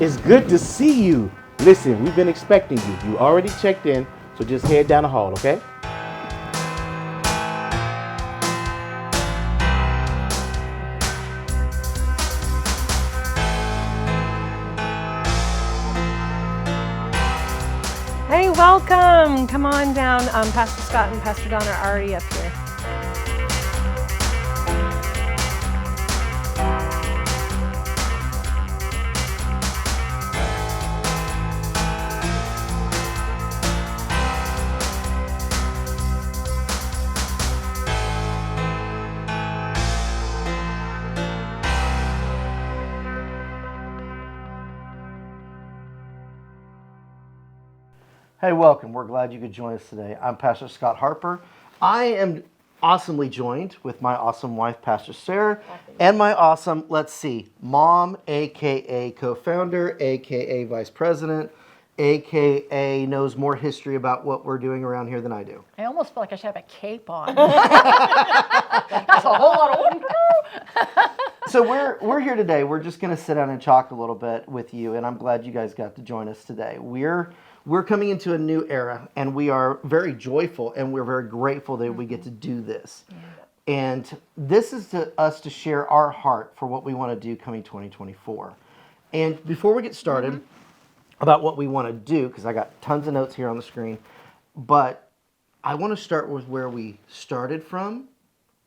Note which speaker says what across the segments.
Speaker 1: It's good to see you. Listen, we've been expecting you. You already checked in, so just head down the hall, okay?
Speaker 2: Hey, welcome. Come on down. Pastor Scott and Pastor Don are already up here.
Speaker 3: Hey, welcome. We're glad you could join us today. I'm Pastor Scott Harper. I am awesomely joined with my awesome wife, Pastor Sarah, and my awesome, mom, aka co-founder, aka vice president, aka knows more history about what we're doing around here than I do.
Speaker 4: I almost feel like I should have a cape on. That's a whole lot of
Speaker 3: So we're here today. We're just going to sit down and talk a little bit with you, and I'm glad you guys got to join us today. We're coming into a new era, and we are very joyful, and we're very grateful that we get to do this. Yeah. And this is us to share our heart for what we want to do coming 2024. And before we get started about what we want to do, because I got tons of notes here on the screen, but I want to start with where we started from,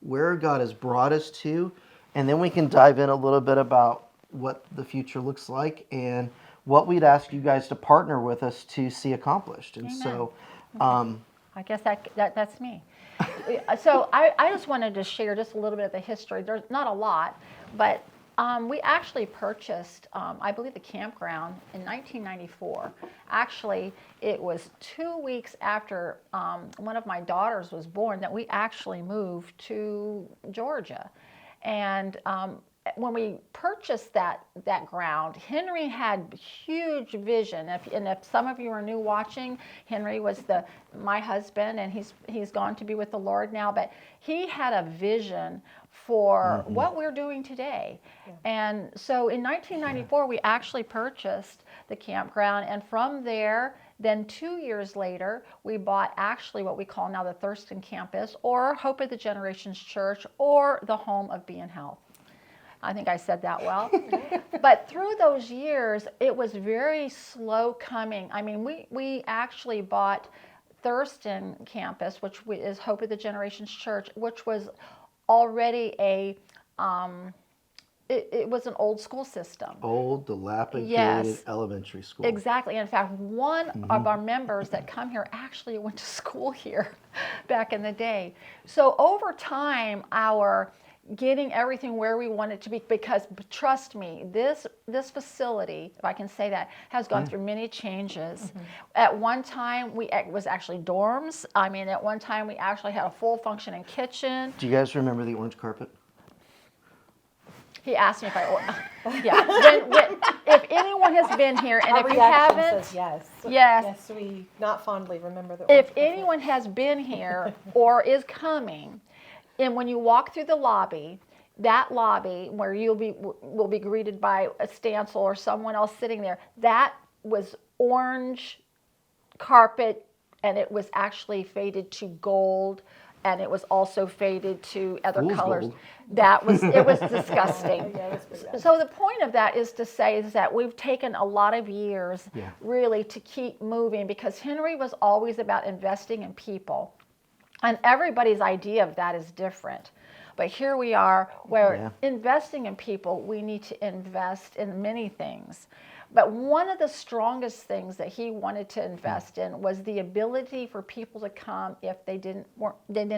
Speaker 3: where God has brought us to, and then we can dive in a little bit about what the future looks like and what we'd ask you guys to partner with us to see accomplished. And so
Speaker 4: I guess that's me. So I just wanted to share just a little bit of the history. There's not a lot, but we actually purchased, I believe, the campground in 1994. Actually, it was 2 weeks after one of my daughters was born that we actually moved to Georgia. And when we purchased that ground, Henry had huge vision. If some of you are new watching, Henry was my husband, and he's gone to be with the Lord now. But he had a vision for what we're doing today. Yeah. And so in 1994, we actually purchased the campground, and from there, then 2 years later, we bought actually what we call now the Thurston campus, or Hope of the Generations Church, or the Home of Be in Health. I think I said that well. But through those years, it was very slow coming. I mean, we actually bought Thurston campus, which is Hope of the Generations Church, which was already it was an old school system.
Speaker 3: Old, dilapidated elementary school.
Speaker 4: Exactly. In fact, one of our members that come here actually went to school here back in the day. So over time, our getting everything where we want it to be, because trust me, this facility, if I can say that, has gone through many changes. At one time, it was actually dorms. I mean, at one time, we actually had a full functioning kitchen.
Speaker 3: Do you guys remember the orange carpet?
Speaker 4: He asked me if if anyone has been here, and if you haven't,
Speaker 2: Yes.
Speaker 4: Yes,
Speaker 2: We not fondly remember the.
Speaker 4: If anyone has been here or is coming, and when you walk through the lobby, that lobby where will be greeted by a Stancil or someone else sitting there, that was orange carpet, and it was actually faded to gold, and it was also faded to other colors.
Speaker 3: Gold.
Speaker 4: It was disgusting. So the point of that is to say is that we've taken a lot of years really to keep moving, because Henry was always about investing in people. And everybody's idea of that is different. But here we are, where investing in people, we need to invest in many things. But one of the strongest things that he wanted to invest in was the ability for people to come if they didn't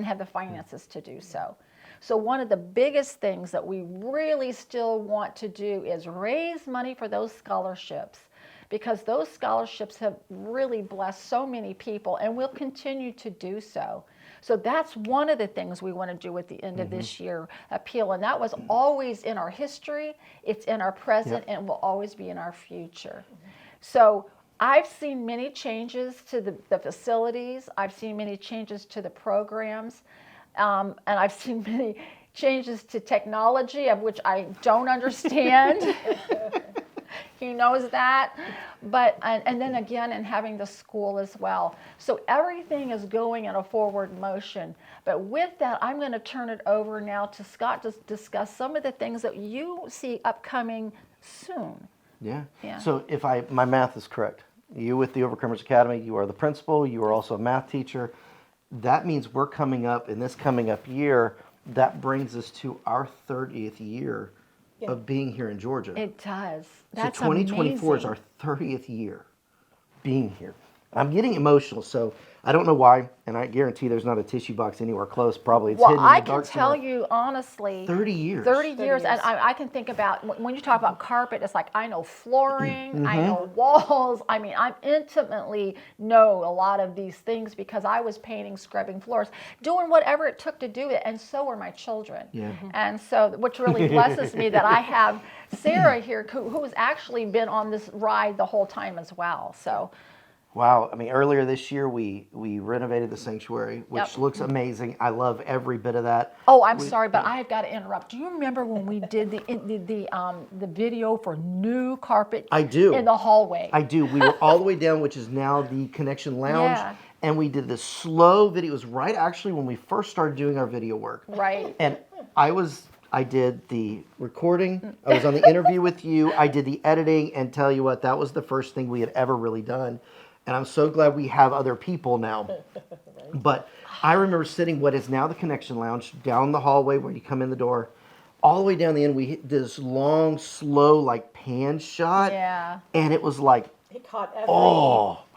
Speaker 4: have the finances to do so. So one of the biggest things that we really still want to do is raise money for those scholarships, because those scholarships have really blessed so many people and will continue to do so. So that's one of the things we want to do at the end of this year, appeal. And that was always in our history, it's in our present, and will always be in our future. So I've seen many changes to the facilities. I've seen many changes to the programs. And I've seen many changes to technology, of which I don't understand. He knows that. But, and then again, and having the school as well. So everything is going in a forward motion. But with that, I'm going to turn it over now to Scott to discuss some of the things that you see upcoming soon.
Speaker 3: Yeah.
Speaker 4: Yeah.
Speaker 3: So if my math is correct, you with the Overcomers Academy, you are the principal, you are also a math teacher. That means we're coming up in this coming up year, that brings us to our 30th year of being here in Georgia.
Speaker 4: It does.
Speaker 3: So
Speaker 4: That's
Speaker 3: 2024 is
Speaker 4: amazing.
Speaker 3: our 30th year being here. I'm getting emotional, so I don't know why, and I guarantee there's not a tissue box anywhere close. Probably it's
Speaker 4: Well,
Speaker 3: hidden in
Speaker 4: I
Speaker 3: the
Speaker 4: can
Speaker 3: dark
Speaker 4: tell
Speaker 3: somewhere.
Speaker 4: you honestly,
Speaker 3: 30 years.
Speaker 4: 30 years, and I can think about, when you talk about carpet, it's like I know flooring, I know walls. I mean, I intimately know a lot of these things because I was painting, scrubbing floors, doing whatever it took to do it, and so were my children.
Speaker 3: Yeah.
Speaker 4: And so, which really blesses me that I have Sarah here who has actually been on this ride the whole time as well. So.
Speaker 3: Wow. I mean, earlier this year, we renovated the sanctuary, which
Speaker 4: Yep.
Speaker 3: looks amazing. I love every bit of that.
Speaker 4: Oh, I'm sorry, but I have got to interrupt. Do you remember when we did the video for new carpet?
Speaker 3: I do.
Speaker 4: In the hallway.
Speaker 3: I do. We were all the way down, which is now the Connection Lounge.
Speaker 4: Yeah.
Speaker 3: And we did this slow video. It was right actually when we first started doing our video work.
Speaker 4: Right.
Speaker 3: And I did the recording. I was on the interview with you. I did the editing, and tell you what, that was the first thing we had ever really done. And I'm so glad we have other people now. But I remember sitting what is now the Connection Lounge down the hallway where you come in the door, all the way down the end. We hit this long, slow, like pan shot.
Speaker 4: Yeah.
Speaker 3: And it was like,
Speaker 5: It caught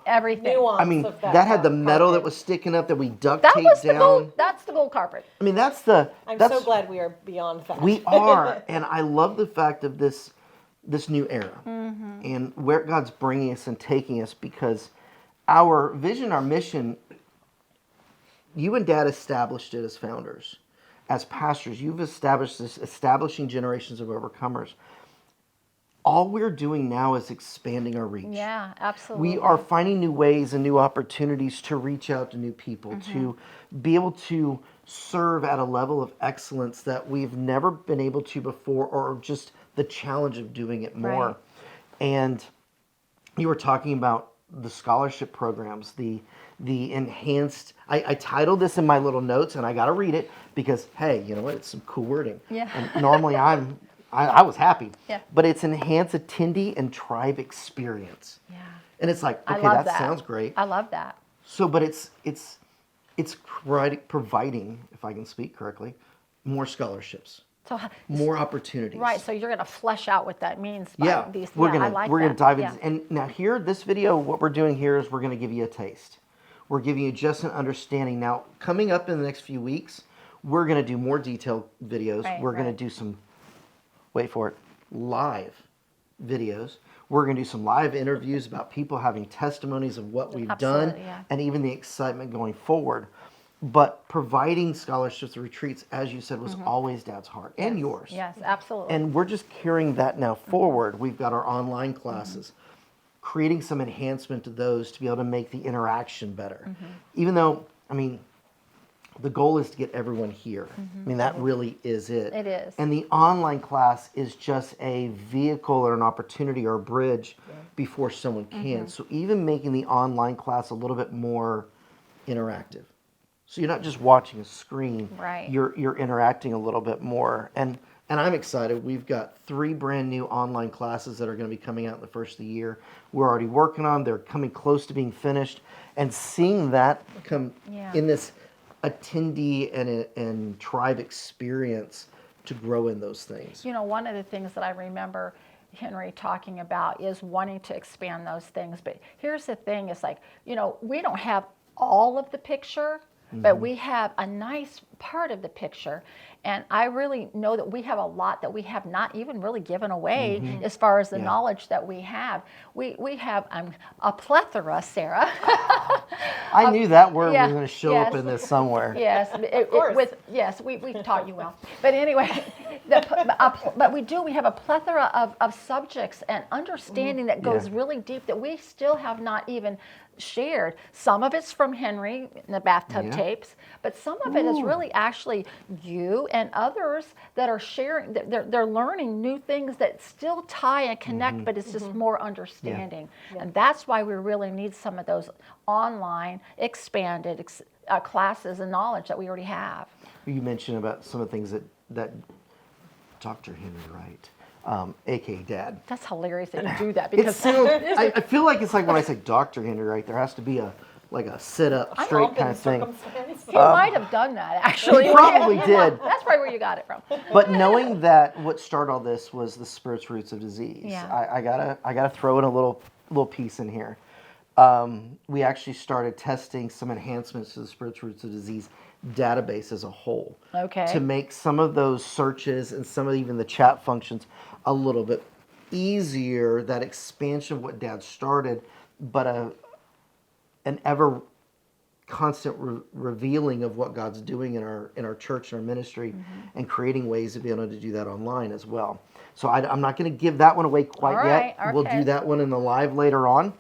Speaker 4: Everything.
Speaker 5: nuance
Speaker 3: I mean,
Speaker 5: of
Speaker 3: that had the metal that
Speaker 5: carpet.
Speaker 3: was sticking up that we duct
Speaker 4: That
Speaker 3: taped
Speaker 4: was the
Speaker 3: down.
Speaker 4: gold. That's the gold carpet.
Speaker 3: I mean, that's the.
Speaker 5: I'm
Speaker 3: that's,
Speaker 5: so glad we are beyond that.
Speaker 3: We are, and I love the fact of this new era
Speaker 4: Mm-hmm.
Speaker 3: and where God's bringing us and taking us, because our vision, our mission, you and Dad established it as founders, as pastors. You've established this, establishing generations of overcomers. All we're doing now is expanding our reach.
Speaker 4: Yeah, absolutely.
Speaker 3: We are finding new ways and new opportunities to reach out to new people, to be able to serve at a level of excellence that we've never been able to before, or just the challenge of doing it more.
Speaker 4: Right.
Speaker 3: And you were talking about the scholarship programs, the enhanced, I titled this in my little notes, and I got to read it because, hey, you know what, it's some cool wording.
Speaker 4: Yeah.
Speaker 3: And normally I was happy.
Speaker 4: Yeah.
Speaker 3: But it's enhance attendee and tribe experience.
Speaker 4: Yeah.
Speaker 3: And it's like,
Speaker 4: I
Speaker 3: okay,
Speaker 4: love
Speaker 3: that sounds great.
Speaker 4: I love that.
Speaker 3: So, but it's providing, if I can speak correctly, more scholarships,
Speaker 4: So
Speaker 3: more opportunities.
Speaker 4: right. So you're going to flesh out what that means. By
Speaker 3: Yeah,
Speaker 4: these.
Speaker 3: we're
Speaker 4: I
Speaker 3: gonna
Speaker 4: like
Speaker 3: we're
Speaker 4: that.
Speaker 3: gonna dive
Speaker 4: Yeah.
Speaker 3: into. And now here, this video, what we're doing here is we're gonna give you a taste. We're giving you just an understanding. Now, coming up in the next few weeks, we're gonna do more detailed videos.
Speaker 4: Right,
Speaker 3: We're gonna
Speaker 4: right.
Speaker 3: do some, wait for it, live videos. We're gonna do some live interviews about people having testimonies of what we've done,
Speaker 4: Absolutely, yeah.
Speaker 3: and even the excitement going forward. But providing scholarships or retreats, as you said, was always Dad's heart and yours.
Speaker 4: Yes, absolutely.
Speaker 3: And we're just carrying that now forward. We've got our online classes, creating some enhancement to those to be able to make the interaction better. Even though, I mean, the goal is to get everyone here. I mean, that really is it.
Speaker 4: It is.
Speaker 3: And the online class is just a vehicle or an opportunity or a bridge before someone can. So even making the online class a little bit more interactive. So you're not just watching a screen.
Speaker 4: Right.
Speaker 3: You're interacting a little bit more. And I'm excited. We've got 3 brand new online classes that are going to be coming out in the first of the year. We're already working on them. They're coming close to being finished. And seeing that come
Speaker 4: Yeah.
Speaker 3: in this attendee and tribe experience to grow in those things.
Speaker 4: You know, one of the things that I remember Henry talking about is wanting to expand those things. But here's the thing, it's like, you know, we don't have all of the picture, but we have a nice part of the picture. And I really know that we have a lot that we have not even really given away as far as the knowledge that we have. We have a plethora, Sarah.
Speaker 3: I knew that word
Speaker 4: yeah,
Speaker 3: was going to show up
Speaker 4: yes.
Speaker 3: in this somewhere.
Speaker 4: Yes, we taught you well. But anyway, but we have a plethora of subjects and understanding that goes
Speaker 3: Yeah.
Speaker 4: really deep that we still have not even shared. Some of it's from Henry in the bathtub tapes, but some of it is really actually you and others that are sharing. They're learning new things that still tie and connect, but it's just more understanding. And that's why we really need some of those online expanded classes and knowledge that we already have.
Speaker 3: You mentioned about some of the things that Dr. Henry Wright, aka Dad.
Speaker 4: That's hilarious that you do that
Speaker 3: It
Speaker 4: because
Speaker 3: sounds, I feel like it's like when I say Dr. Henry Wright, there has to be a sit up straight kind of thing.
Speaker 4: he might have done that actually.
Speaker 3: He probably did.
Speaker 4: That's probably where you got it from.
Speaker 3: But knowing that what started all this was the spirit's roots of disease,
Speaker 4: Yeah.
Speaker 3: I gotta throw in a little piece in here. We actually started testing some enhancements to the spirit's roots of disease database as a whole.
Speaker 4: Okay.
Speaker 3: To make some of those searches and some of even the chat functions a little bit easier. That expansion of what Dad started, but an ever constant revealing of what God's doing in our church and our ministry, and creating ways to be able to do that online as well. So I'm not going to give that one away quite yet.
Speaker 4: All right,
Speaker 3: We'll
Speaker 4: okay.
Speaker 3: do that one in the live later on.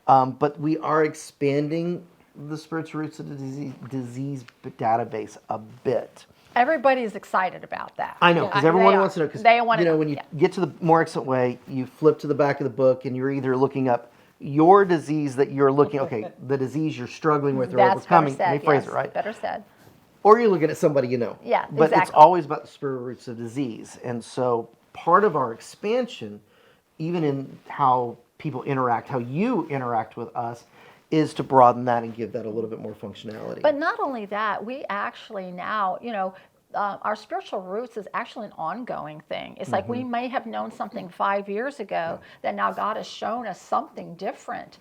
Speaker 3: But we are expanding the spirit's roots of the disease database a bit.
Speaker 4: Everybody's excited about that.
Speaker 3: I know, because
Speaker 4: Yeah,
Speaker 3: everyone
Speaker 4: they
Speaker 3: wants to
Speaker 4: are.
Speaker 3: know. Because
Speaker 4: They want to know,
Speaker 3: when you
Speaker 4: yeah.
Speaker 3: get to the More Excellent Way, you flip to the back of the book, and you're either looking up your disease that you're looking, okay, the disease you're struggling with or
Speaker 4: That's
Speaker 3: overcoming.
Speaker 4: better said.
Speaker 3: Let me phrase
Speaker 4: Yes,
Speaker 3: it right.
Speaker 4: better said.
Speaker 3: Or you're looking at somebody you know.
Speaker 4: Yeah,
Speaker 3: But it's
Speaker 4: exactly.
Speaker 3: always about the spirit roots of disease. And so part of our expansion, even in how people interact, how you interact with us, is to broaden that and give that a little bit more functionality.
Speaker 4: But not only that, we actually now, our spiritual roots is actually an ongoing thing. It's like we may have known something 5 years ago that now God has shown us something different,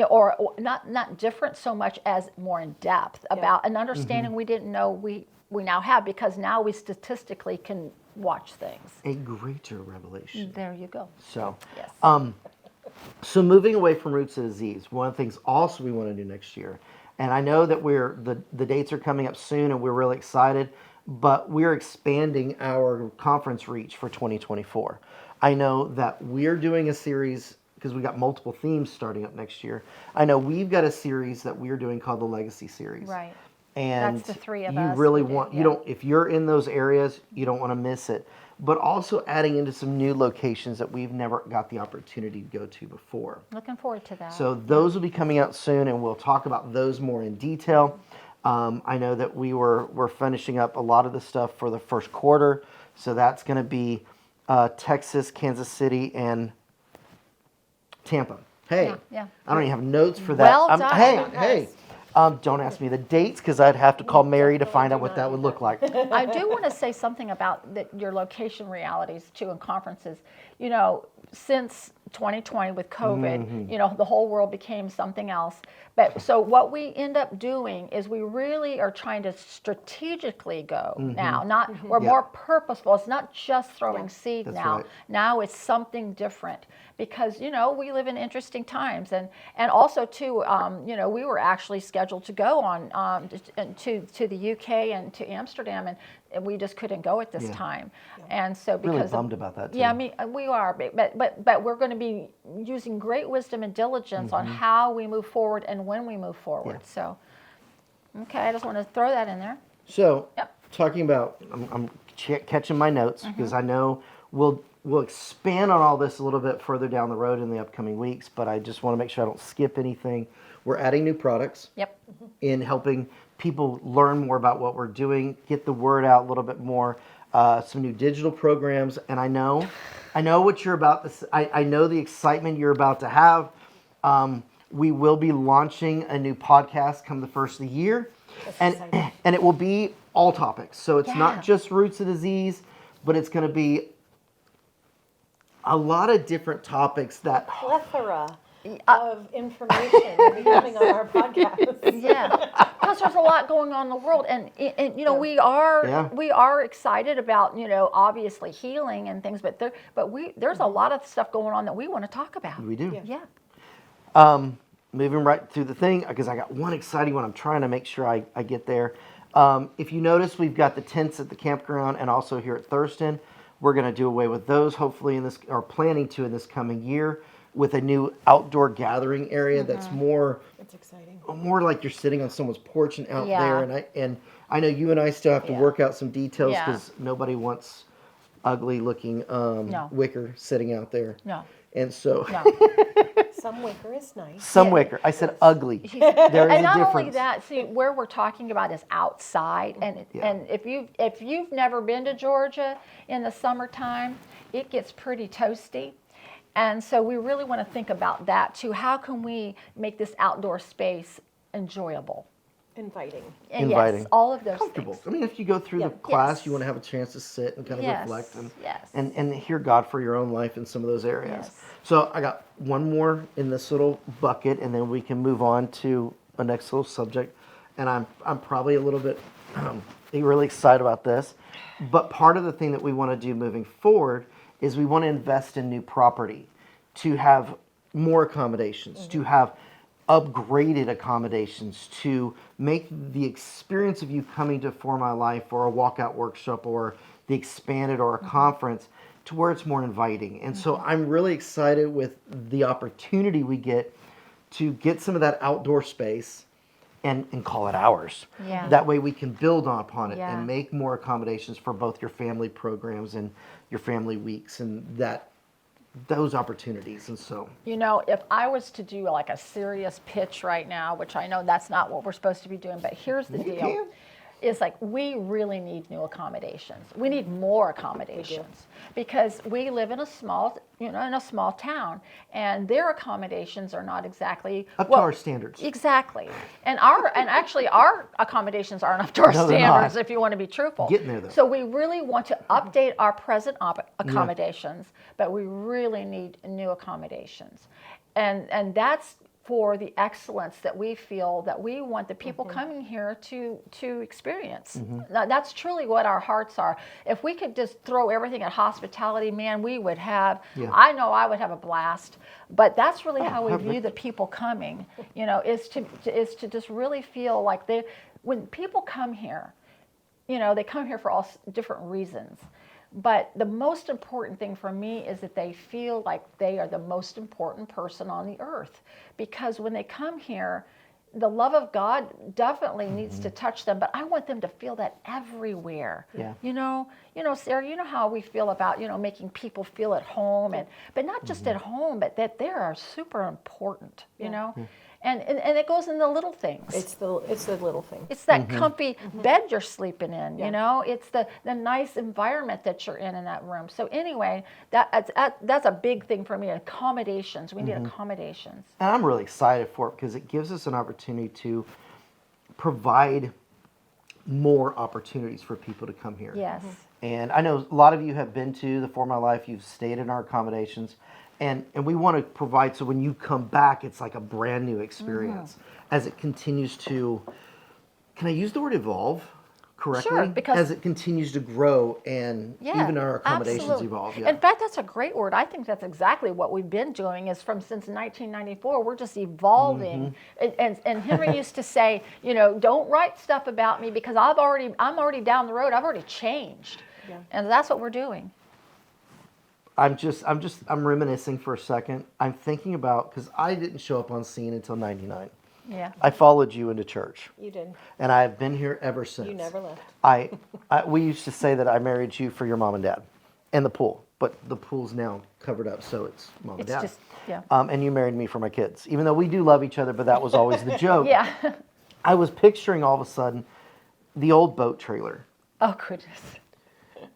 Speaker 4: or not different so much as more in depth about an understanding we didn't know we now have, because now we statistically can watch things.
Speaker 3: a greater revelation.
Speaker 4: There you go.
Speaker 3: So,
Speaker 4: Yes.
Speaker 3: So moving away from roots of disease, one of the things also we want to do next year, and I know that the dates are coming up soon and we're really excited, but we're expanding our conference reach for 2024. I know that we're doing a series, because we got multiple themes starting up next year. I know we've got a series that we're doing called the Legacy Series.
Speaker 4: Right.
Speaker 3: And
Speaker 4: That's the three of
Speaker 3: you
Speaker 4: us
Speaker 3: really
Speaker 4: who do,
Speaker 3: want, you
Speaker 4: yeah.
Speaker 3: don't, if you're in those areas, you don't want to miss it. But also adding into some new locations that we've never got the opportunity to go to before.
Speaker 4: Looking forward to that.
Speaker 3: So those will be coming out soon, and we'll talk about those more in detail. I know that we're finishing up a lot of the stuff for the first quarter, so that's going to be Texas, Kansas City, and Tampa. Hey,
Speaker 4: Yeah.
Speaker 3: I don't even have notes for that.
Speaker 4: Well done.
Speaker 3: Hey. Don't ask me the dates, because I'd have to call Mary to find out what that would look like.
Speaker 4: I do want to say something about your location realities too in conferences. Since 2020 with COVID, the whole world became something else. But so what we end up doing is we really are trying to strategically go now. We're more purposeful. It's not just throwing seed
Speaker 3: That's
Speaker 4: now.
Speaker 3: right.
Speaker 4: Now it's something different, because we live in interesting times, and also too, we were actually scheduled to go on to the UK and to Amsterdam, and we just couldn't go at this time. And so because
Speaker 3: Really bummed about that, too.
Speaker 4: Yeah, I mean, we are, but we're going to be using great wisdom and diligence on how we move forward and when we move forward. So, okay, I just want to throw that in there.
Speaker 3: So,
Speaker 4: Yep.
Speaker 3: talking about, I'm catching my notes, because I know we'll expand on all this a little bit further down the road in the upcoming weeks, but I just want to make sure I don't skip anything. We're adding new products
Speaker 4: Yep.
Speaker 3: in helping people learn more about what we're doing, get the word out a little bit more, some new digital programs, and I know what you're about to, I know the excitement you're about to have. We will be launching a new podcast come the first of the year, and it will be all topics. So it's
Speaker 4: Yeah.
Speaker 3: not just roots of disease, but it's going to be a lot of different topics that
Speaker 2: Plethora of information will be coming on our podcast.
Speaker 4: Yeah, because there's a lot going on in the world, and we are excited about obviously healing and things, but there's a lot of stuff going on that we want to talk about.
Speaker 3: we do.
Speaker 4: Yeah.
Speaker 3: Moving right through the thing, because I got one exciting one. I'm trying to make sure I get there. If you notice, we've got the tents at the campground and also here at Thurston. We're going to do away with those, hopefully, or planning to in this coming year. with a new outdoor gathering area that's more
Speaker 2: That's exciting.
Speaker 3: more like you're sitting on someone's porch and out
Speaker 4: Yeah.
Speaker 3: there. And I know you and I still have to
Speaker 4: Yeah.
Speaker 3: work out some details
Speaker 4: Yeah.
Speaker 3: because nobody wants ugly looking
Speaker 4: No.
Speaker 3: wicker sitting out there.
Speaker 4: No.
Speaker 3: And so
Speaker 4: No.
Speaker 2: Some wicker is nice.
Speaker 3: some
Speaker 4: Yeah.
Speaker 3: wicker. I said ugly. There is
Speaker 4: And
Speaker 3: a
Speaker 4: not
Speaker 3: difference.
Speaker 4: only that, see where we're talking about is outside, and
Speaker 3: Yeah.
Speaker 4: and if you've never been to Georgia in the summertime, it gets pretty toasty, and so we really want to think about that too. How can we make this outdoor space enjoyable?
Speaker 2: Inviting.
Speaker 4: And
Speaker 3: Inviting.
Speaker 4: yes, all of those
Speaker 3: Comfortable.
Speaker 4: things.
Speaker 3: I mean, if you go through the
Speaker 2: Yeah.
Speaker 3: class,
Speaker 4: Yes.
Speaker 3: you want to have a chance to sit and kind of
Speaker 4: Yes,
Speaker 3: reflect and,
Speaker 4: yes.
Speaker 3: and hear God for your own life in some of those areas.
Speaker 4: Yes.
Speaker 3: So I got one more in this little bucket, and then we can move on to a next little subject. And I'm probably a little bit really excited about this. But part of the thing that we want to do moving forward is we want to invest in new property to have more accommodations, to have upgraded accommodations, to make the experience of you coming to For My Life or a walkout workshop or the expanded or a conference to where it's more inviting. And so I'm really excited with the opportunity we get to get some of that outdoor space and call it ours.
Speaker 4: Yeah.
Speaker 3: That way we can build upon it
Speaker 4: Yeah.
Speaker 3: and make more accommodations for both your family programs and your family weeks and those opportunities. And so
Speaker 4: You know, if I was to do like a serious pitch right now, which I know that's not what we're supposed to be doing, but here's the deal.
Speaker 3: can.
Speaker 4: Is like we really need new accommodations. We need more accommodations because we live in a small, in a small town, and their accommodations are not exactly
Speaker 3: up to our standards.
Speaker 4: Exactly, and actually our accommodations aren't up to our
Speaker 3: No, they're
Speaker 4: standards.
Speaker 3: not.
Speaker 4: If you want to be truthful,
Speaker 3: Getting there, though.
Speaker 4: So we really want to update our present accommodations, but we really need new accommodations, and that's for the excellence that we feel that we want the people coming here to experience. Now, that's truly what our hearts are. If we could just throw everything at hospitality, man, we would have,
Speaker 3: Yeah.
Speaker 4: I know I would have a blast, but that's really how we
Speaker 3: perfect.
Speaker 4: view the people coming, is to just really feel like when people come here, they come here for all different reasons. But the most important thing for me is that they feel like they are the most important person on the earth. Because when they come here, the love of God definitely needs to touch them, but I want them to feel that everywhere.
Speaker 3: Yeah.
Speaker 4: Sarah, you know how we feel about, making people feel at home, but not just at home, but that they are super important, you know? And it goes in the little things.
Speaker 2: It's the little thing.
Speaker 4: It's that comfy bed you're sleeping in,
Speaker 2: Yeah.
Speaker 4: It's the nice environment that you're in that room. So anyway, that's a big thing for me, accommodations. We need accommodations.
Speaker 3: And I'm really excited for it because it gives us an opportunity to provide more opportunities for people to come here.
Speaker 4: Yes.
Speaker 3: And I know a lot of you have been to the For My Life, you've stayed in our accommodations, and we want to provide so when you come back, it's like a brand new experience as it continues to, can I use the word evolve correctly?
Speaker 4: Sure, because-
Speaker 3: as it continues to grow and
Speaker 4: Yeah,
Speaker 3: even our accommodations
Speaker 4: absolutely.
Speaker 3: evolve. Yeah.
Speaker 4: In fact, that's a great word. I think that's exactly what we've been doing since 1994. We're just evolving. And Henry used to say, don't write stuff about me because I'm already down the road. I've already changed.
Speaker 2: Yeah.
Speaker 4: And that's what we're doing.
Speaker 3: I'm reminiscing for a second. I'm thinking about, because I didn't show up on scene until 99.
Speaker 4: Yeah.
Speaker 3: I followed you into church,
Speaker 2: You did.
Speaker 3: and I've been here ever since.
Speaker 2: You never left.
Speaker 3: We used to say that I married you for your mom and dad and the pool, but the pool's now covered up, so it's mom and
Speaker 4: It's
Speaker 3: dad.
Speaker 4: just, yeah.
Speaker 3: And you married me for my kids, even though we do love each other, but that was always the joke.
Speaker 4: Yeah.
Speaker 3: I was picturing all of a sudden the old boat trailer,
Speaker 4: Oh, goodness.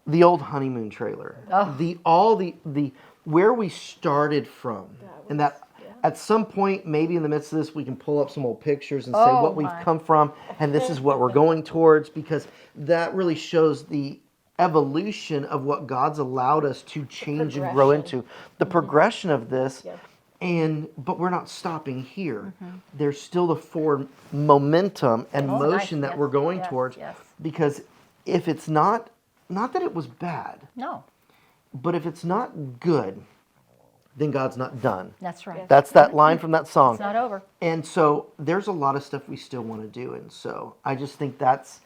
Speaker 3: the old honeymoon trailer, the where we started from, and that at some point, maybe in the midst of this, we can pull up some old pictures and say
Speaker 4: Oh,
Speaker 3: what we've
Speaker 4: my.
Speaker 3: come from, and this is what we're going towards, because that really shows the evolution of what God's allowed us to change and grow
Speaker 2: progression.
Speaker 3: into, the progression of this.
Speaker 2: Yep.
Speaker 3: But we're not stopping here. There's still the forward momentum and
Speaker 4: Oh,
Speaker 3: motion
Speaker 4: nice.
Speaker 3: that
Speaker 4: Yes,
Speaker 3: we're going
Speaker 4: yes,
Speaker 3: towards,
Speaker 4: yes.
Speaker 3: because if it's not that it was bad,
Speaker 4: No,
Speaker 3: but if it's not good, then God's not done.
Speaker 4: that's right.
Speaker 3: That's that line from that song.
Speaker 4: It's not over.
Speaker 3: And so there's a lot of stuff we still want to do. And so I just think that's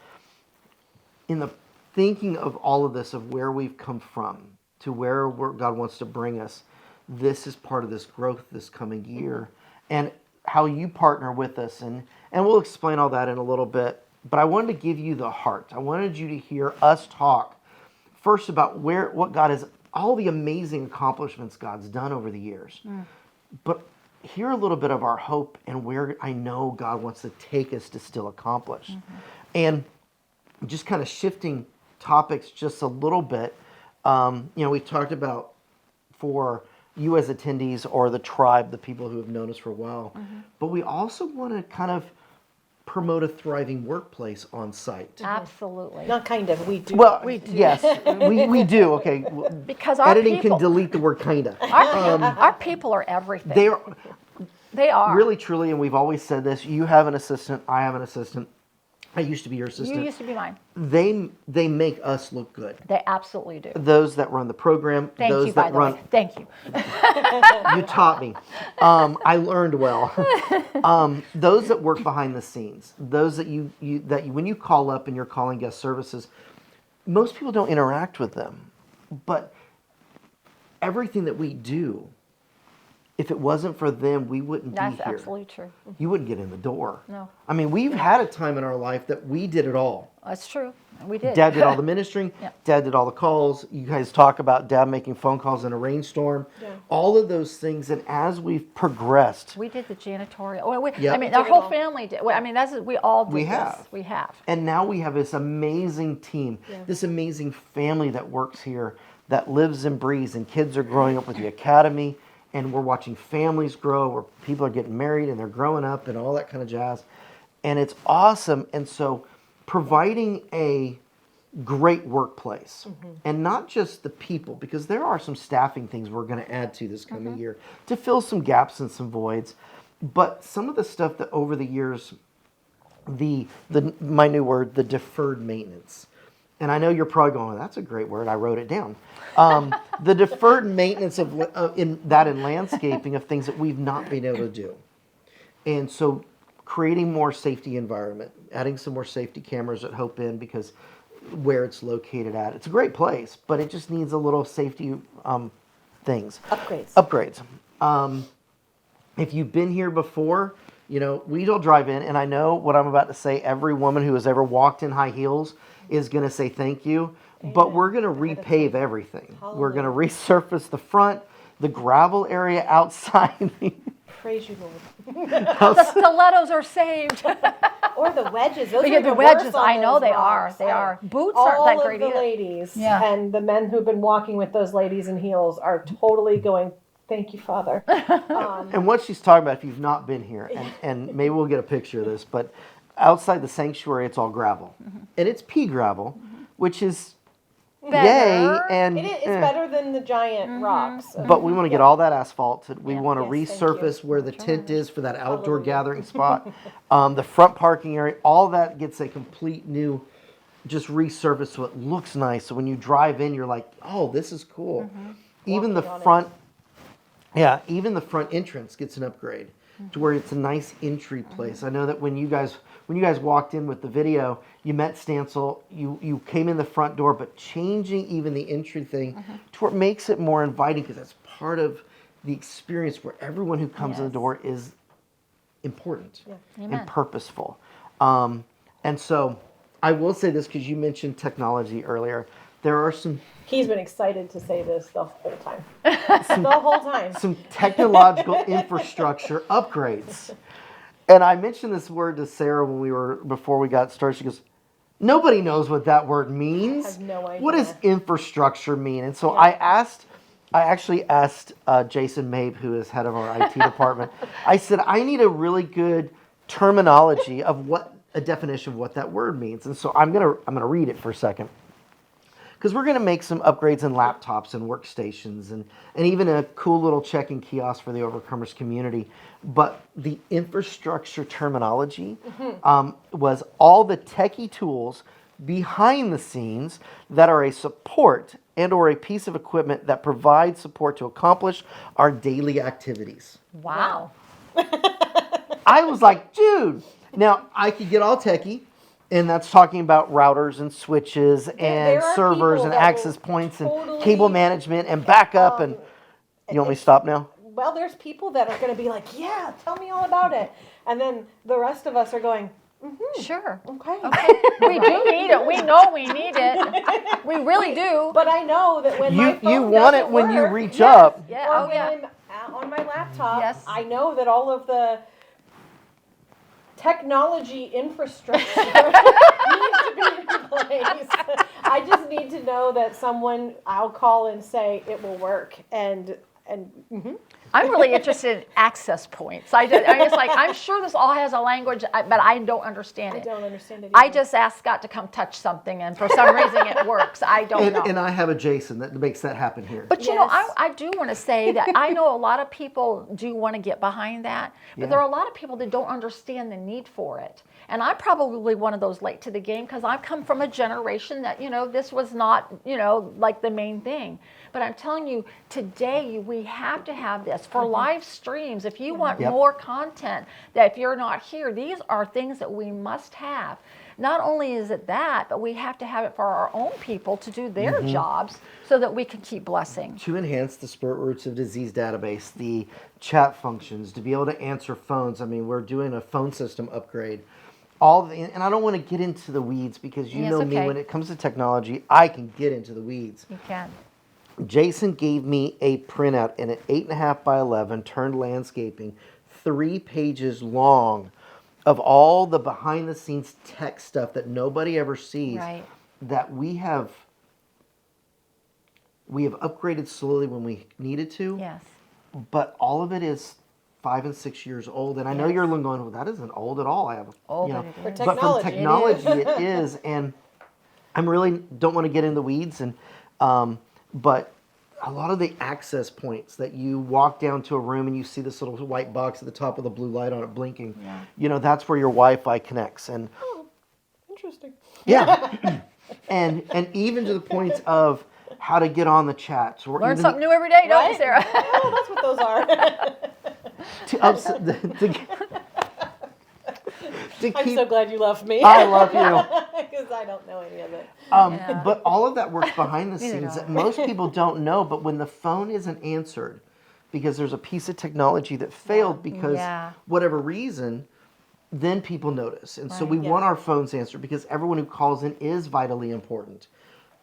Speaker 3: in the thinking of all of this, of where we've come from to where God wants to bring us, this is part of this growth this coming year, and how you partner with us, and we'll explain all that in a little bit. But I wanted to give you the heart. I wanted you to hear us talk first about what God has, all the amazing accomplishments God's done over the years, but hear a little bit of our hope and where I know God wants to take us to still accomplish. And just kind of shifting topics just a little bit, we talked about for you as attendees or the tribe, the people who have known us for a while, but we also want to kind of promote a thriving workplace on site.
Speaker 4: Absolutely.
Speaker 2: Not kind of, we do.
Speaker 3: Well, yes, we do. Okay.
Speaker 4: Because our
Speaker 3: Editing
Speaker 4: people,
Speaker 3: can delete the word kinda.
Speaker 4: our people are everything.
Speaker 3: They are
Speaker 4: They are.
Speaker 3: really, truly, and we've always said this, you have an assistant, I have an assistant. I used to be your assistant.
Speaker 4: You used to be mine.
Speaker 3: They make us look good.
Speaker 4: They absolutely do.
Speaker 3: Those that run the program,
Speaker 4: Thank
Speaker 3: those
Speaker 4: you, by
Speaker 3: that
Speaker 4: the
Speaker 3: run.
Speaker 4: way. Thank you.
Speaker 3: You taught me. I learned well. Those that work behind the scenes, those that you when you call up and you're calling guest services, most people don't interact with them. But everything that we do, if it wasn't for them, we wouldn't be
Speaker 4: That's
Speaker 3: here.
Speaker 4: absolutely true.
Speaker 3: You wouldn't get in the door.
Speaker 4: No.
Speaker 3: I mean, we've had a time in our life that we did it all.
Speaker 4: That's true. We did.
Speaker 3: Dad did all the ministering.
Speaker 4: Yeah.
Speaker 3: Dad did all the calls. You guys talk about Dad making phone calls in a rainstorm.
Speaker 2: Yeah.
Speaker 3: All of those things. And as we've progressed,
Speaker 4: We did the janitorial. Well,
Speaker 3: Yep.
Speaker 4: I mean,
Speaker 2: Did
Speaker 4: our
Speaker 2: it
Speaker 4: whole
Speaker 2: all.
Speaker 4: family did. I mean, we all did
Speaker 3: We
Speaker 4: this.
Speaker 3: have.
Speaker 4: We have.
Speaker 3: and now we have this amazing team, this amazing family that works here, that lives and breathes, and kids are growing up with the academy, and we're watching families grow, where people are getting married and they're growing up and all that kind of jazz. And it's awesome. And so providing a great workplace, and not just the people, because there are some staffing things we're going to add to this coming year to fill some gaps and some voids, but some of the stuff that over the years, my new word, the deferred maintenance. And I know you're probably going, well, that's a great word. I wrote it down. The deferred maintenance in landscaping of things that we've not been able to do. And so creating more safety environment, adding some more safety cameras at Hope Inn, because where it's located at, it's a great place, but it just needs a little safety things. Upgrades. If you've been here before, we don't drive in, and I know what I'm about to say, every woman who has ever walked in high heels is going to say thank you, but we're going to repave everything. We're going to resurface the front, the gravel area outside.
Speaker 2: Praise you, Lord.
Speaker 4: The stilettos are saved.
Speaker 2: Or the wedges. Those
Speaker 4: Yeah,
Speaker 2: are
Speaker 4: the
Speaker 2: worst
Speaker 4: wedges,
Speaker 2: on
Speaker 4: I know
Speaker 2: those
Speaker 4: they are.
Speaker 2: rocks.
Speaker 4: They are. Boots
Speaker 2: All
Speaker 4: aren't that great
Speaker 2: of the
Speaker 4: either.
Speaker 2: ladies
Speaker 4: Yeah.
Speaker 2: and the men who've been walking with those ladies in heels are totally going, thank you, Father.
Speaker 3: And what she's talking about, if you've not been here, and maybe we'll get a picture of this, but outside the sanctuary, it's all gravel. And it's pea gravel, which is yay.
Speaker 4: Better.
Speaker 3: And
Speaker 2: It's better than the giant rocks.
Speaker 3: but we want to get all that asphalted. We
Speaker 4: Yeah.
Speaker 3: want to
Speaker 2: Yes, thank
Speaker 3: resurface where the tent is for that outdoor
Speaker 2: Hallelujah.
Speaker 3: gathering spot. The front parking area, all that gets a complete new, just resurface so it looks nice. So when you drive in, you're like, oh, this is cool. Even the
Speaker 2: Walking on it.
Speaker 3: front, even the front entrance gets an upgrade to where it's a nice entry place. I know that when you guys walked in with the video, you met Stancil, you came in the front door, but changing even the entry thing to where it makes it more inviting, because that's part of the experience where everyone who comes in the
Speaker 4: Yes.
Speaker 3: door is important
Speaker 4: Amen.
Speaker 3: and purposeful. And so I will say this, because you mentioned technology earlier. There are some
Speaker 2: He's been excited to say this the whole time. The whole time.
Speaker 3: some technological infrastructure upgrades. And I mentioned this word to Sarah before we got started. She goes, nobody knows what that word means.
Speaker 2: I have no
Speaker 3: What does
Speaker 2: idea.
Speaker 3: infrastructure mean? And so
Speaker 2: Yeah.
Speaker 3: I actually asked Jason Mabe, who is head of our IT department, I said, I need a really good terminology of a definition of what that word means. And so I'm gonna read it for a second, because we're going to make some upgrades in laptops and workstations, and even a cool little check-in kiosk for the Overcomers community. But the infrastructure terminology was all the techie tools behind the scenes that are a support and or a piece of equipment that provides support to accomplish our daily activities.
Speaker 4: Wow.
Speaker 3: I was like, dude, now I could get all techie, and that's talking about routers and switches and
Speaker 2: there are
Speaker 3: servers
Speaker 2: people
Speaker 3: and
Speaker 2: that
Speaker 3: access
Speaker 2: will
Speaker 3: points and
Speaker 2: totally,
Speaker 3: cable management and backup and You want me to stop now?
Speaker 2: Well, there's people that are going to be like, yeah, tell me all about it. And then the rest of us are going,
Speaker 4: Sure.
Speaker 2: okay.
Speaker 4: We do need it. We know we need it. We really do.
Speaker 2: But I know that when my phone
Speaker 3: You want it
Speaker 2: doesn't
Speaker 3: when you
Speaker 2: work,
Speaker 3: reach up.
Speaker 4: Yeah.
Speaker 2: or
Speaker 4: Oh,
Speaker 2: when
Speaker 4: yeah.
Speaker 2: I'm on my laptop,
Speaker 4: Yes.
Speaker 2: I know that all of the technology infrastructure needs to be in place. I just need to know that someone I'll call and say it will work, and
Speaker 4: I'm really interested in access points. I'm sure this all has a language, but I don't understand
Speaker 2: I
Speaker 4: it.
Speaker 2: don't understand it.
Speaker 4: I
Speaker 2: either.
Speaker 4: just asked Scott to come touch something, and for some reason it works. I don't know.
Speaker 3: And I have a Jason that makes that happen here.
Speaker 4: But you know,
Speaker 2: Yes.
Speaker 4: I do want to say that I know a lot of people do want to get behind that, but there are a lot of people that don't understand the need for it. And I'm probably one of those late to the game because I've come from a generation that, this was not, like the main thing. But I'm telling you, today we have to have this for live streams. If you want
Speaker 3: Yep.
Speaker 4: more content, that if you're not here, these are things that we must have. Not only is it that, but we have to have it for our own people to do their jobs so that we can keep blessing.
Speaker 3: To enhance the Spirit Roots of Disease database, the chat functions, to be able to answer phones. I mean, we're doing a phone system upgrade. And I don't want to get into the weeds because you
Speaker 4: Yes,
Speaker 3: know me,
Speaker 4: okay.
Speaker 3: when it comes to technology, I can get into the weeds.
Speaker 4: You can.
Speaker 3: Jason gave me a printout in an 8.5 by 11 turned landscaping, 3 pages long, of all the behind the scenes tech stuff that nobody ever sees.
Speaker 4: Right.
Speaker 3: That we have upgraded slowly when we needed to.
Speaker 4: Yes.
Speaker 3: But all of it is 5 and 6 years old, and I know
Speaker 4: Yes.
Speaker 3: you're going, well, that isn't old at all. I have,
Speaker 4: Oh,
Speaker 3: you know,
Speaker 4: but it is.
Speaker 3: but from
Speaker 2: technology.
Speaker 3: technology, it is, and I'm really don't want to get in the weeds, and but a lot of the access points that you walk down to a room and you see this little white box at the top with a blue light on it blinking, that's where your Wi-Fi connects, and
Speaker 2: Interesting.
Speaker 3: yeah, and even to the point of how to get on the chats. Or
Speaker 4: Learn
Speaker 3: even
Speaker 4: something new every day, don't you,
Speaker 2: Right?
Speaker 4: Sarah?
Speaker 2: Oh, that's what those are.
Speaker 3: to
Speaker 2: I'm
Speaker 3: keep,
Speaker 2: so glad you love me.
Speaker 3: I love you.
Speaker 2: Because I don't know any of it.
Speaker 3: But all of that works behind the
Speaker 4: Neither
Speaker 3: scenes
Speaker 4: do
Speaker 3: that most people don't know. But when the phone isn't answered, because there's a piece of technology that failed because
Speaker 4: Yeah.
Speaker 3: whatever reason, then people notice. And so we
Speaker 2: Right.
Speaker 3: want our phones answered because everyone who calls in is vitally important.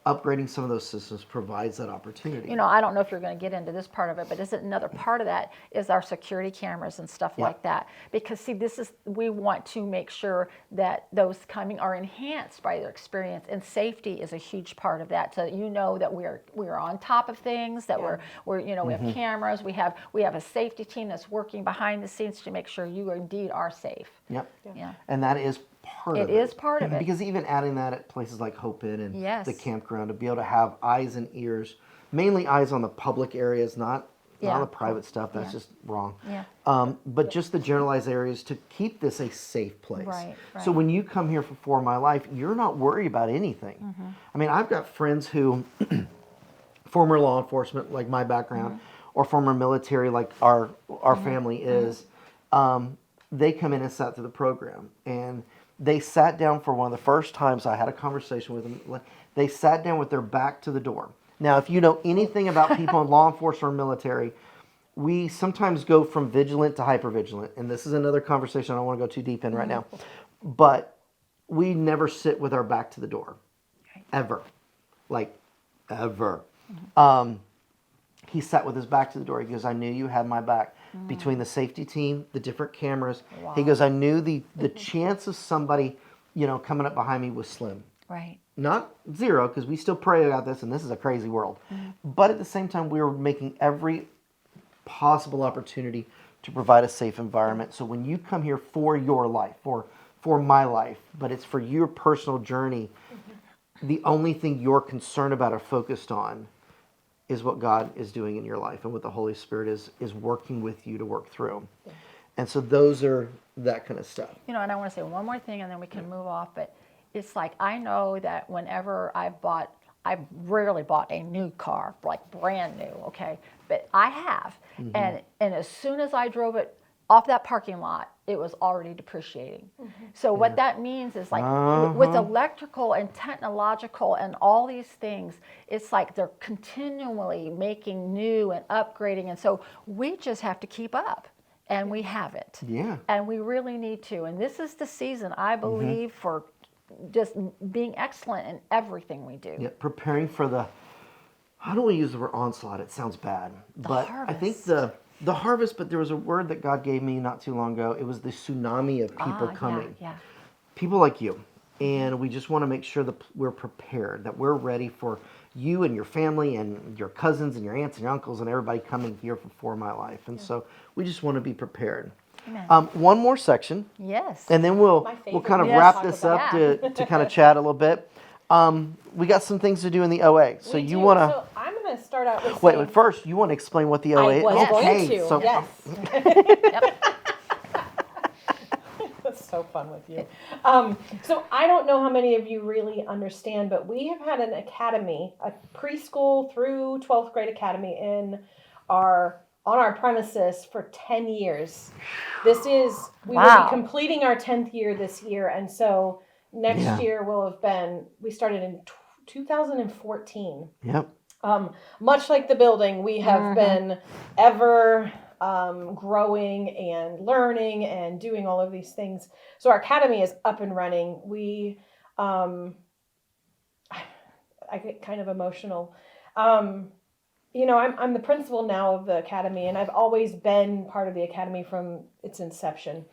Speaker 3: Upgrading some of those systems provides that opportunity.
Speaker 4: I don't know if you're going to get into this part of it, but isn't another part of that is our security cameras and stuff
Speaker 3: Yeah.
Speaker 4: like that? Because see, we want to make sure that those coming are enhanced by their experience, and safety is a huge part of that. So that we're on top of things, that we're we have cameras, we have a safety team that's working behind the scenes to make sure you indeed are safe.
Speaker 3: Yep.
Speaker 4: Yeah.
Speaker 3: And that is part of it.
Speaker 4: It is part of it.
Speaker 3: Because even adding that at places like Hope Inn and
Speaker 4: Yes.
Speaker 3: the campground, to be able to have eyes and ears, mainly eyes on the public areas, not
Speaker 4: Yeah.
Speaker 3: the private stuff. That's just wrong.
Speaker 4: Yeah.
Speaker 3: But just the generalized areas to keep this a safe place.
Speaker 4: Right,
Speaker 3: So
Speaker 4: right.
Speaker 3: when you come here for My Life, you're not worried about anything.
Speaker 4: Mm-hmm.
Speaker 3: I mean, I've got friends who, former law enforcement, like my background, or former military, like our family is, they come in and sat through the program. And they sat down for one of the first times I had a conversation with them. They sat down with their back to the door. Now, if you know anything about people in law enforcement or military, we sometimes go from vigilant to hypervigilant. And this is another conversation I don't want to go too deep in right now. But we never sit with our back to the door. Ever. Like, ever. He sat with his back to the door. He goes, I knew you had my back. Between the safety team, the different cameras.
Speaker 4: Wow.
Speaker 3: He goes, I knew the chance of somebody, coming up behind me was slim.
Speaker 4: Right.
Speaker 3: Not zero, because we still pray about this, and this is a crazy world. But at the same time, we were making every possible opportunity to provide a safe environment. So when you come here for your life, for my life, but it's for your personal journey, the only thing you're concerned about or focused on is what God is doing in your life and what the Holy Spirit is working with you to work through. And so those are that kind of stuff.
Speaker 4: And I want to say one more thing and then we can move off, but it's like I know that whenever I've rarely bought a new car, like brand new, okay? But I have. And as soon as I drove it off that parking lot, it was already depreciating. So what that means is like with electrical and technological and all these things, it's like they're continually making new and upgrading. And so we just have to keep up, and we haven't.
Speaker 3: Yeah.
Speaker 4: And we really need to. And this is the season, I believe, for just being excellent in everything we do.
Speaker 3: Yeah, preparing for the, how do we use the word onslaught? It sounds bad. But I think
Speaker 4: harvest.
Speaker 3: the harvest, but there was a word that God gave me not too long ago. It was the tsunami of people coming.
Speaker 4: Yeah.
Speaker 3: People like you. And we just want to make sure that we're prepared, that we're ready for you and your family and your cousins and your aunts and your uncles and everybody coming here for My Life. And so we just want to be prepared.
Speaker 4: Amen.
Speaker 3: One more section.
Speaker 4: Yes.
Speaker 3: And then we'll
Speaker 2: favorite
Speaker 3: kind of
Speaker 2: to
Speaker 3: wrap
Speaker 2: talk
Speaker 3: this
Speaker 2: about.
Speaker 3: up to kind of chat a little bit. We got some things to do in the OA. So
Speaker 2: We
Speaker 3: you
Speaker 2: do.
Speaker 3: want to...
Speaker 2: So I'm going to start out with
Speaker 3: Wait,
Speaker 2: saying,
Speaker 3: but first, you want to explain what the OA
Speaker 2: I
Speaker 3: is?
Speaker 2: was going to.
Speaker 3: So,
Speaker 2: Yes. That's so fun with you. So I don't know how many of you really understand, but we have had an academy, a preschool through 12th grade academy on our premises for 10 years. We will be completing our 10th year this year. And so next year will have been, we started in 2014.
Speaker 3: Yep.
Speaker 2: Much like the building, we have been ever growing and learning and doing all of these things. So our academy is up and running. I get kind of emotional. I'm the principal now of the academy, and I've always been part of the academy from its inception.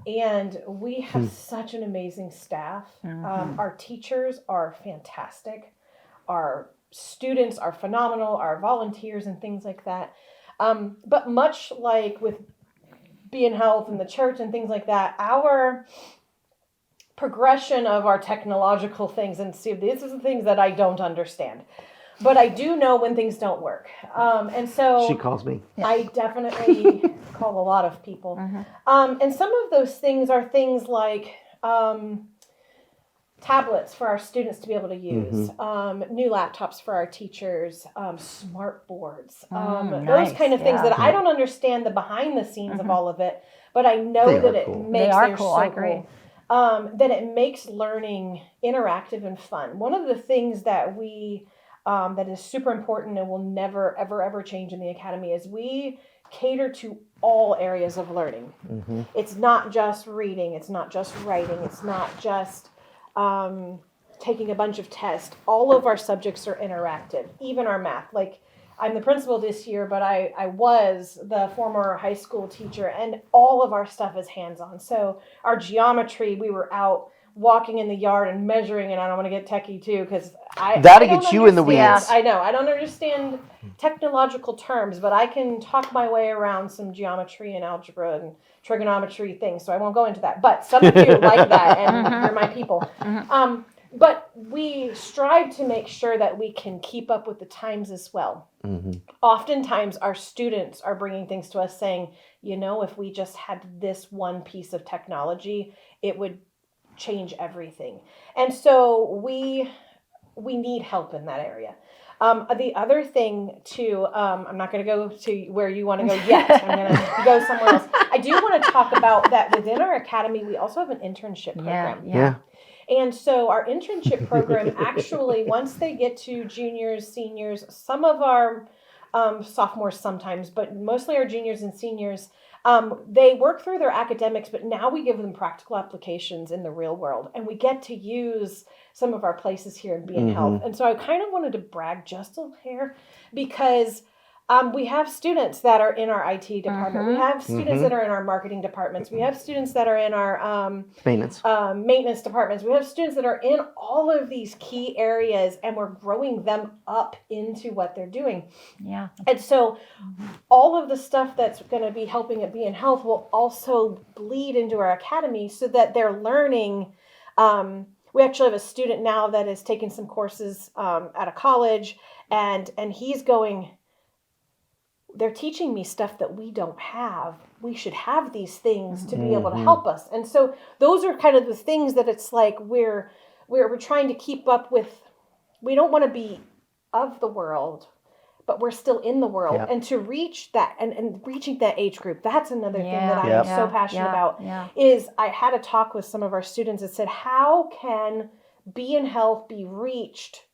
Speaker 2: And we have such an amazing staff. Our teachers are fantastic. Our students are phenomenal, our volunteers and things like that. But much like with Being Health and the church and things like that, our progression of our technological things, and see, these are the things that I don't understand. But I do know when things don't work. And so
Speaker 3: She calls me.
Speaker 2: I definitely call a lot of people. And some of those things are things like tablets for our students to be able to use, new laptops for our teachers, smart boards, those kind of things that I don't understand the behind the scenes of all of it, but I know that it makes
Speaker 4: They are cool. I agree.
Speaker 2: That it makes learning interactive and fun. One of the things that that is super important and will never, ever, ever change in the academy is we cater to all areas of learning. It's not just reading. It's not just writing. It's not just taking a bunch of tests. All of our subjects are interactive, even our math. Like, I'm the principal this year, but I was the former high school teacher, and all of our stuff is hands-on. So our geometry, we were out walking in the yard and measuring, and I don't want to get techie too, because
Speaker 3: That'll get you in the weeds.
Speaker 2: I know. I don't understand technological terms, but I can talk my way around some geometry and algebra and trigonometry things, so I won't go into that. But some of you like that, and you're my people. But we strive to make sure that we can keep up with the times as well. Oftentimes, our students are bringing things to us saying, if we just had this one piece of technology, it would change everything. And so we need help in that area. The other thing too, I'm not going to go to where you want to go yet. I'm going to go somewhere else. I do want to talk about that within our academy, we also have an internship program.
Speaker 3: Yeah.
Speaker 2: And so our internship program actually, once they get to juniors, seniors, some of our sophomores sometimes, but mostly our juniors and seniors, they work through their academics, but now we give them practical applications in the real world, and we get to use some of our places here in Being Health. And so I kind of wanted to brag just a hair, because we have students that are in our IT department. We have students that are in our marketing departments. We have students that are in our maintenance departments. We have students that are in all of these key areas, and we're growing them up into what they're doing.
Speaker 4: Yeah.
Speaker 2: And so all of the stuff that's going to be helping at Being Health will also bleed into our academy, so that they're learning. We actually have a student now that is taking some courses at a college, and he's going, they're teaching me stuff that we don't have. We should have these things to be able to help us. And so those are kind of the things that it's like we're trying to keep up with. We don't want to be of the world, but we're still in the world.
Speaker 3: Yep.
Speaker 2: And to reach that and reaching that age group, that's another thing that I
Speaker 3: Yep.
Speaker 2: am so passionate about.
Speaker 4: Yeah.
Speaker 2: Is I had a talk with some of our students that said, how can Be in Health be reached?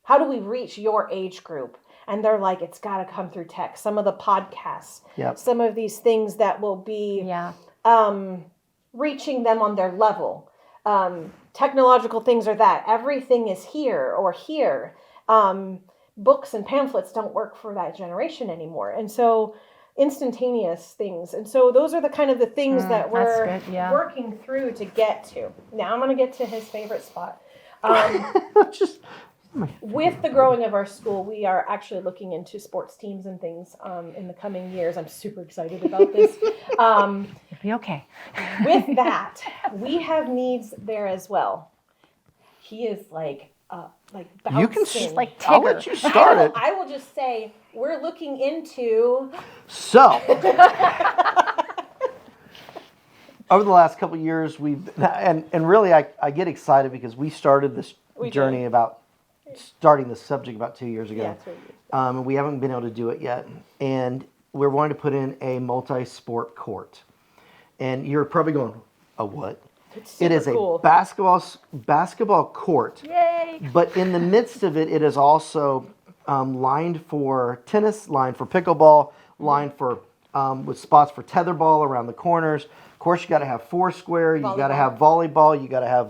Speaker 2: How do we reach your age group? And they're like, it's got to come through tech. Some of the podcasts,
Speaker 3: Yep.
Speaker 2: some of these things that will be reaching them on their level. Technological things are that. Everything is here or here. Books and pamphlets don't work for that generation anymore. And so instantaneous things. And so those are the kind of the things that we're working through to get to. Now I'm going to get to his favorite spot. With the growing of our school, we are actually looking into sports teams and things in the coming years. I'm super excited about this.
Speaker 4: It'll be okay.
Speaker 2: With that, we have needs there as well. He is like bouncing.
Speaker 3: You can
Speaker 4: like
Speaker 3: I'll
Speaker 4: Tigger.
Speaker 3: let you start it.
Speaker 2: I will just say we're looking into.
Speaker 3: So, over the last couple of years, and really I get excited because we started this journey about starting this subject about 2 years ago.
Speaker 2: Yeah, 3 years.
Speaker 3: And we haven't been able to do it yet. And we're going to put in a multi-sport court. And you're probably going, a what? It is
Speaker 2: cool.
Speaker 3: a basketball court.
Speaker 4: Yay!
Speaker 3: But in the midst of it, it is also lined for tennis, lined for pickleball, lined for with spots for tetherball around the corners. Of course, you got to have foursquare. You got to have volleyball. You got to have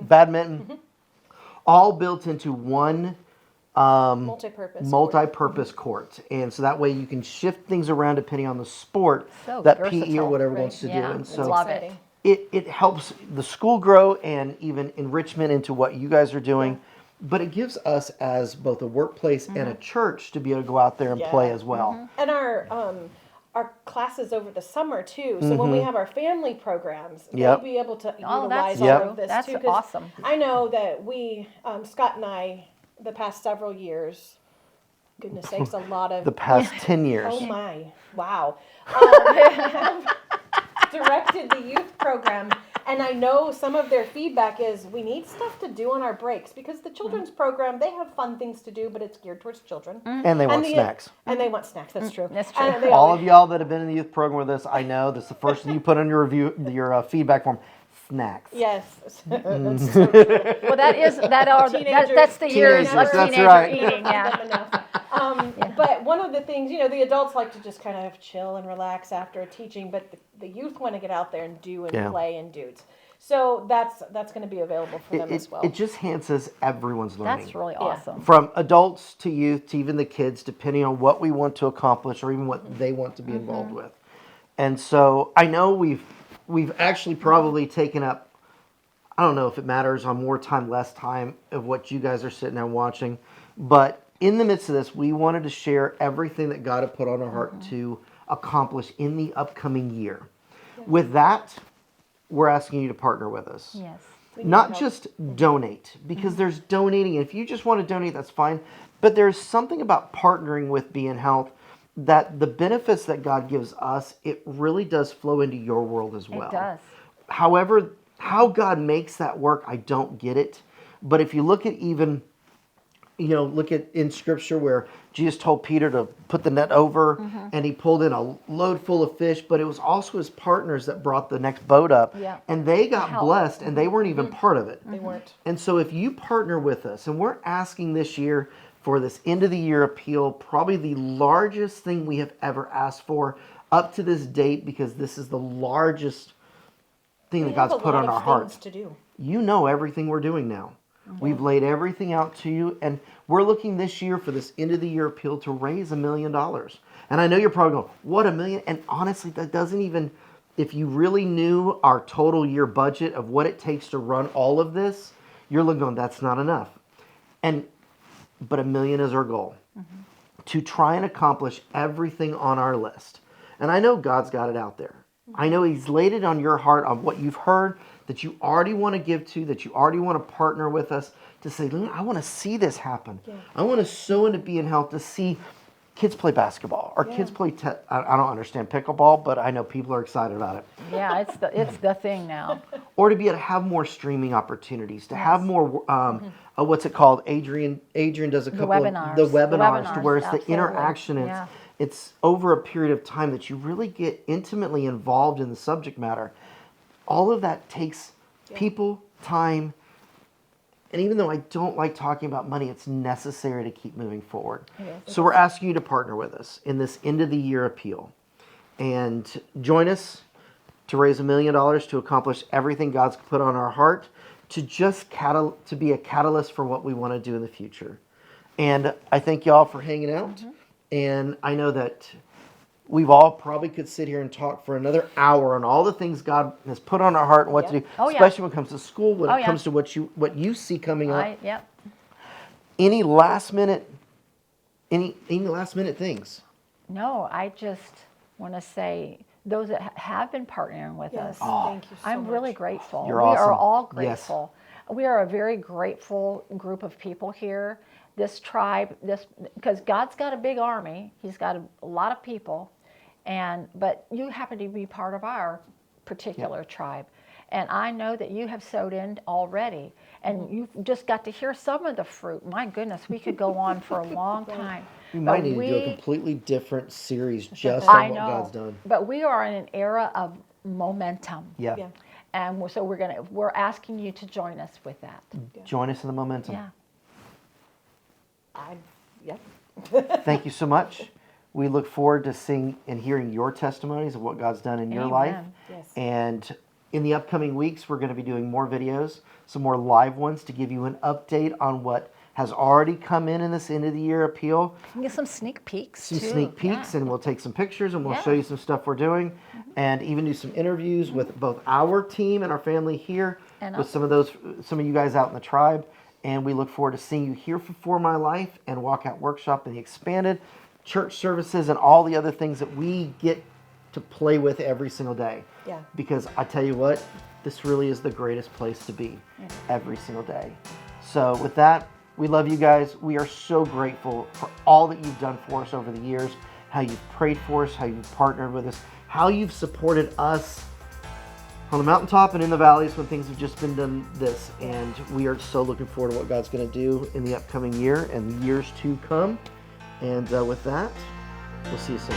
Speaker 3: badminton. All built into one multi-purpose court. And so that way you can shift things around depending on the sport that PE or whatever wants to do. And so
Speaker 4: love it.
Speaker 3: It helps the school grow and even enrichment into what you guys are doing. But it gives us as both a workplace and a church to be able to go out there and play as well.
Speaker 2: And our classes over the summer too. So when we have our family programs, they'll be able to utilize all of this too.
Speaker 4: That's awesome.
Speaker 2: I know that we, Scott and I, the past several years, goodness sakes, a lot of
Speaker 3: The past 10 years.
Speaker 2: Oh my! Wow. Have directed the youth program, and I know some of their feedback is we need stuff to do on our breaks because the children's program, they have fun things to do, but it's geared towards children.
Speaker 3: And they want snacks.
Speaker 2: And they want snacks. That's true.
Speaker 4: That's true.
Speaker 2: And they
Speaker 3: All of y'all that have been in the youth program with us, I know this is the first thing you put on your review, your feedback form. Snacks.
Speaker 2: Yes. That's so true.
Speaker 4: Well, that's the years of
Speaker 3: Teenagers, that's
Speaker 4: teenager
Speaker 3: right.
Speaker 4: eating. Yeah.
Speaker 2: But one of the things, the adults like to just kind of chill and relax after teaching, but the youth want to get out there and do and play and do. So that's going to be available for them as well.
Speaker 3: It just enhances everyone's learning.
Speaker 4: That's really awesome.
Speaker 3: From adults to youth to even the kids, depending on what we want to accomplish or even what they want to be involved with. And so I know we've actually probably taken up, I don't know if it matters on more time, less time of what you guys are sitting there watching, but in the midst of this, we wanted to share everything that God had put on our heart to accomplish in the upcoming year. With that, we're asking you to partner with us.
Speaker 4: Yes.
Speaker 3: Not just donate, because there's donating. If you just want to donate, that's fine. But there's something about partnering with Be in Health that the benefits that God gives us, it really does flow into your world as well.
Speaker 4: It does.
Speaker 3: However, how God makes that work, I don't get it. But if you look at even, look at in Scripture where Jesus told Peter to put the net over and he pulled in a load full of fish, but it was also his partners that brought the next boat up.
Speaker 4: Yeah.
Speaker 3: And they got blessed and they weren't even part of it.
Speaker 2: They weren't.
Speaker 3: And so if you partner with us, and we're asking this year for this end of the year appeal, probably the largest thing we have ever asked for up to this date, because this is the largest thing that God's put on our hearts.
Speaker 2: To do.
Speaker 3: You know everything we're doing now. We've laid everything out to you, and we're looking this year for this end of the year appeal to raise $1 million. And I know you're probably going, what, $1 million? And honestly, that doesn't even, if you really knew our total year budget of what it takes to run all of this, you're looking going, that's not enough. But $1 million is our goal to try and accomplish everything on our list. And I know God's got it out there. I know He's laid it on your heart on what you've heard that you already want to give to, that you already want to partner with us to say, I want to see this happen. Yeah. I want to sow into Be in Health to see kids play basketball. Our kids play, I don't understand pickleball, but I know people are excited about it.
Speaker 4: Yeah, it's the thing now.
Speaker 3: Or to be able to have more streaming opportunities, to have more, what's it called? Adrian does a couple
Speaker 4: webinars.
Speaker 3: of the
Speaker 4: The
Speaker 3: webinars to where it's
Speaker 4: webinars,
Speaker 3: the interaction.
Speaker 4: absolutely.
Speaker 3: It's over a period of time that you really get intimately involved in the subject matter. All of that takes people, time, and even though I don't like talking about money, it's necessary to keep moving forward. So we're asking you to partner with us in this end of the year appeal and join us to raise $1 million to accomplish everything God's put on our heart, to just to be a catalyst for what we want to do in the future. And I thank y'all for hanging out. And I know that we've all probably could sit here and talk for another hour on all the things God has put on our heart and what to do, especially when it comes to school, when it comes to what you see coming up. Any last minute things?
Speaker 4: No, I just want to say those that have been partnering with us.
Speaker 2: Thank you so
Speaker 4: I'm
Speaker 2: much.
Speaker 4: really grateful.
Speaker 3: You're
Speaker 4: we
Speaker 3: awesome.
Speaker 4: are all
Speaker 3: Yes.
Speaker 4: grateful. We are a very grateful group of people here. This tribe, because God's got a big army. He's got a lot of people, but you happen to be part of our particular tribe. And I know that you have sowed in already, and you've just got to hear some of the fruit. My goodness, we could go on for a long time.
Speaker 3: We might need to do a completely different series just on what God's done.
Speaker 4: But we are in an era of momentum.
Speaker 3: Yeah.
Speaker 4: And so we're asking you to join us with that.
Speaker 3: Join us in the momentum.
Speaker 4: Yeah.
Speaker 3: Thank you so much. We look forward to seeing and hearing your testimonies of what God's done in your life.
Speaker 2: Yes.
Speaker 3: And in the upcoming weeks, we're going to be doing more videos, some more live ones to give you an update on what has already come in this end of the year appeal.
Speaker 4: You can get some sneak peeks
Speaker 3: Some
Speaker 4: too.
Speaker 3: sneak peeks, and we'll take some pictures and we'll show you some stuff we're doing, and even do some interviews with both our team and our family here,
Speaker 4: And
Speaker 3: with some of you guys out in the tribe. And we look forward to seeing you here for My Life and Walkout Workshop and the expanded church services and all the other things that we get to play with every single day.
Speaker 2: Yeah.
Speaker 3: Because I tell you what, this really is the greatest place to be every single day. So with that, we love you guys. We are so grateful for all that you've done for us over the years, how you've prayed for us, how you've partnered with us, how you've supported us on the mountaintop and in the valleys when things have just been done this. And we are so looking forward to what God's going to do in the upcoming year and years to come. And with that, we'll see you soon.